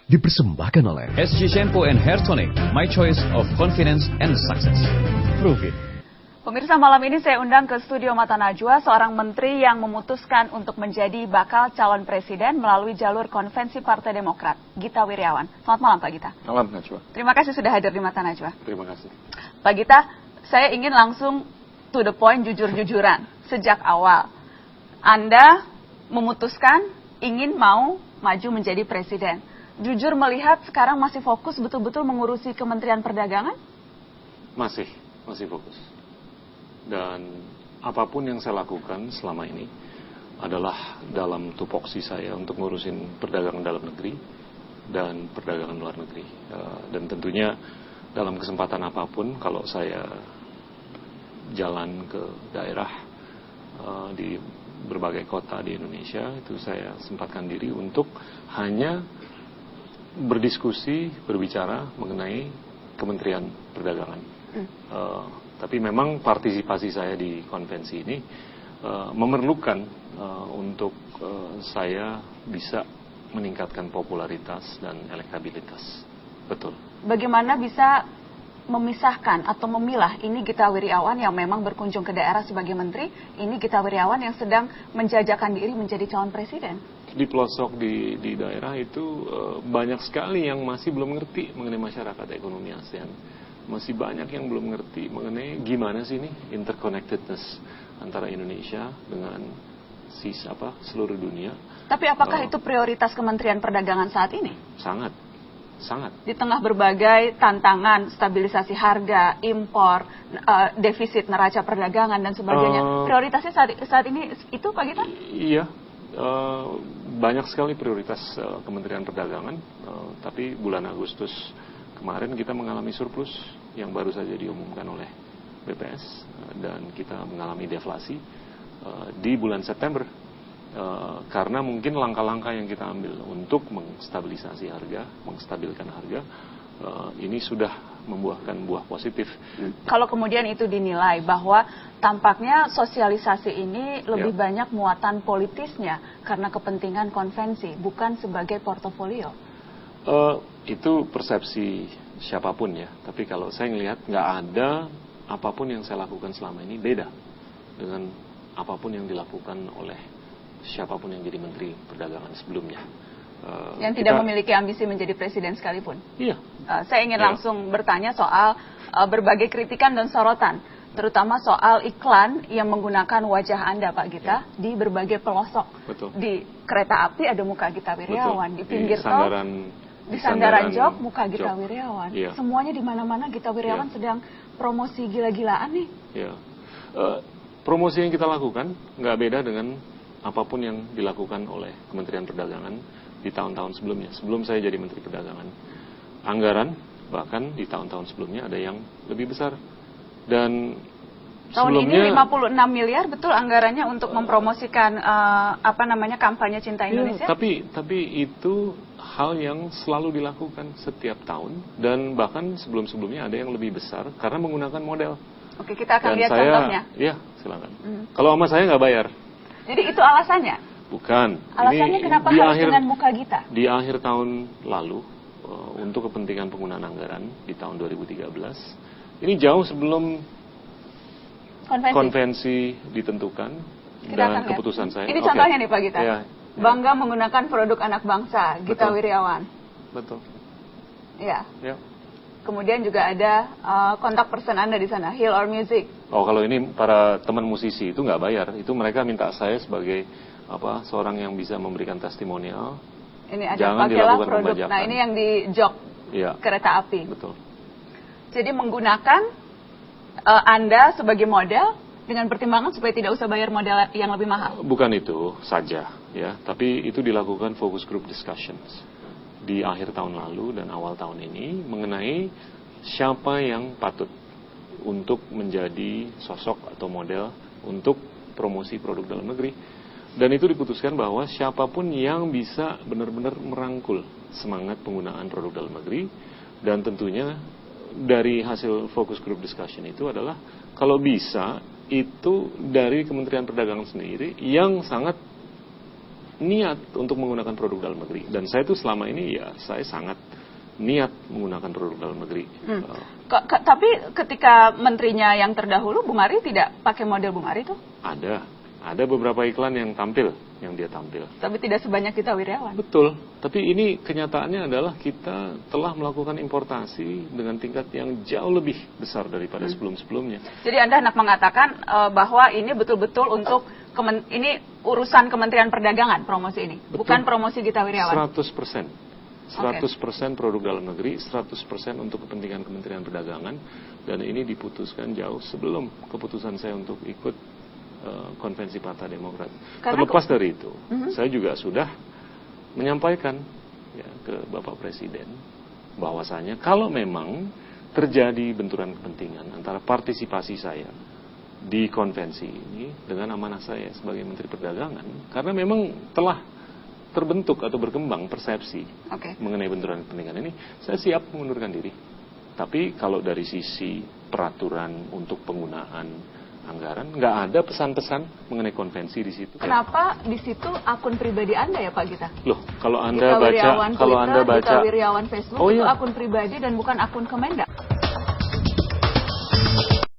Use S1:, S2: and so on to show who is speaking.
S1: Dipersembahkan oleh
S2: SG Shampoo and Hair Tonic, my choice of confidence and success. Prove it.
S3: Pemirsa, malam ini saya undang ke studio Mata Najwa seorang menteri yang memutuskan untuk menjadi bakal calon presiden melalui jalur konvensi Partai Demokrat, Gita Wirjawan. Selamat malam Pak Gita.
S4: Malam Najwa.
S3: Terima kasih sudah hadir di Mata Najwa.
S4: Terima kasih.
S3: Pak Gita, saya ingin langsung to the point, jujur-jujuran. Sejak awal, Anda memutuskan ingin mau maju menjadi presiden. Jujur melihat sekarang masih fokus betul-betul mengurusi Kementerian Perdagangan?
S4: Masih fokus. Dan apapun yang saya lakukan selama ini adalah dalam tupoksi saya untuk ngurusin perdagangan dalam negeri dan perdagangan luar negeri. Dan tentunya dalam kesempatan apapun kalau saya jalan ke daerah di berbagai kota di Indonesia, itu saya sempatkan diri untuk hanya berdiskusi, berbicara mengenai Kementerian Perdagangan. Tapi memang partisipasi saya di konvensi ini memerlukan untuk saya bisa meningkatkan popularitas dan elektabilitas. Betul. Bagaimana bisa memisahkan atau memilah ini Gita Wirjawan yang memang berkunjung ke daerah sebagai menteri, ini Gita Wirjawan yang sedang menjajakan diri menjadi calon presiden? Di pelosok di daerah itu banyak sekali yang masih belum ngerti mengenai masyarakat ekonomi ASEAN. Masih banyak yang belum ngerti mengenai gimana sih ini interconnectedness antara Indonesia dengan seluruh dunia. Tapi apakah itu prioritas Kementerian Perdagangan saat ini? Sangat. Di tengah berbagai tantangan, stabilisasi harga, impor, defisit neraca perdagangan dan sebagainya, prioritasnya saat ini itu Pak Gita? Iya. Banyak sekali prioritas Kementerian Perdagangan, tapi bulan Agustus kemarin kita mengalami surplus yang baru saja diumumkan oleh BPS, dan kita mengalami deflasi di bulan September karena mungkin langkah-langkah yang kita ambil untuk menstabilisasi harga, menstabilkan harga, ini sudah membuahkan buah positif. Kalau kemudian itu dinilai bahwa tampaknya sosialisasi ini lebih banyak muatan politisnya karena kepentingan konvensi, bukan sebagai portofolio. Itu persepsi siapapun ya. Tapi kalau saya ngelihat nggak ada apapun yang saya lakukan selama ini beda dengan apapun yang dilakukan oleh siapapun yang jadi Menteri Perdagangan sebelumnya. Yang tidak memiliki ambisi menjadi presiden sekalipun. Iya. Saya ingin langsung bertanya soal berbagai kritikan dan sorotan, terutama soal iklan yang menggunakan wajah Anda Pak Gita di berbagai pelosok. Betul. Di kereta api ada muka Gita Wirjawan, di pinggir tol, di sandaran jok muka Gita Wirjawan. Iya. Semuanya di mana-mana Gita Wirjawan sedang promosi gila-gilaan nih. Iya. Promosi yang kita lakukan nggak beda dengan apapun yang dilakukan oleh Kementerian Perdagangan di tahun-tahun sebelumnya. Sebelum saya jadi Menteri Perdagangan, anggaran bahkan di tahun-tahun sebelumnya ada yang lebih besar. Dan tahun sebelumnya, ini 56 miliar betul anggarannya untuk mempromosikan kampanye Cinta Indonesia. Tapi itu hal yang selalu dilakukan setiap tahun, dan bahkan sebelum-sebelumnya ada yang lebih besar karena menggunakan model. Oke, kita akan lihat contohnya. Iya, silakan. Kalau sama saya nggak bayar. Jadi itu alasannya? Bukan. Alasannya kenapa harus dengan muka Gita? Di akhir tahun lalu, untuk kepentingan penggunaan anggaran di tahun 2013, ini jauh sebelum konvensi ditentukan dan keputusan saya. Ini contohnya nih Pak Gita. Ya. Bangga menggunakan produk anak bangsa, Gita Wirjawan. Betul. Ya. Kemudian juga ada kontak person Anda di sana, Hill or Music. Oh, kalau ini para teman musisi itu nggak bayar. Itu mereka minta saya sebagai seorang yang bisa memberikan testimonial. Ini ada pakailah produk. Pembajakan. Nah, ini yang di jok kereta api. Betul. Jadi menggunakan Anda sebagai model dengan pertimbangan supaya tidak usah bayar model yang lebih mahal. Bukan itu saja, ya. Tapi itu dilakukan focus group discussions di akhir tahun lalu dan awal tahun ini mengenai siapa yang patut untuk menjadi sosok atau model untuk promosi produk dalam negeri. Dan itu diputuskan bahwa siapapun yang bisa benar-benar merangkul semangat penggunaan produk dalam negeri, dan tentunya dari hasil focus group discussion itu adalah kalau bisa itu dari Kementerian Perdagangan sendiri yang sangat niat untuk menggunakan produk dalam negeri. Dan saya tuh selama ini ya saya sangat niat menggunakan produk dalam negeri.
S3: Tapi ketika menterinya yang terdahulu, Bu Mari tidak pakai model Bu Mari tuh?
S4: Ada beberapa iklan yang dia tampil.
S3: Tapi tidak sebanyak Gita Wirjawan.
S4: Betul, tapi ini kenyataannya adalah kita telah melakukan importasi dengan tingkat yang jauh lebih besar daripada sebelum-sebelumnya.
S3: Jadi Anda hendak mengatakan bahwa ini betul-betul untuk ini urusan Kementerian Perdagangan promosi ini,
S4: Betul.
S3: bukan promosi Gita Wirjawan.
S4: 100% produk dalam negeri, 100% untuk kepentingan Kementerian Perdagangan, dan ini diputuskan jauh sebelum keputusan saya untuk ikut konvensi Partai Demokrat. Terlepas dari itu, saya juga sudah menyampaikan ya, ke Bapak Presiden bahwasanya kalau memang terjadi benturan kepentingan antara partisipasi saya di konvensi ini dengan amanah saya sebagai Menteri Perdagangan, karena memang telah terbentuk atau berkembang persepsi mengenai benturan kepentingan ini, saya siap mengundurkan diri. Tapi kalau dari sisi peraturan untuk penggunaan anggaran, nggak ada pesan-pesan mengenai konvensi di situ.
S3: Kenapa di situ akun pribadi Anda ya Pak Gita?
S4: Loh, kalau Anda baca,
S3: Gita Wirjawan Facebook itu akun pribadi dan bukan akun Kemendak.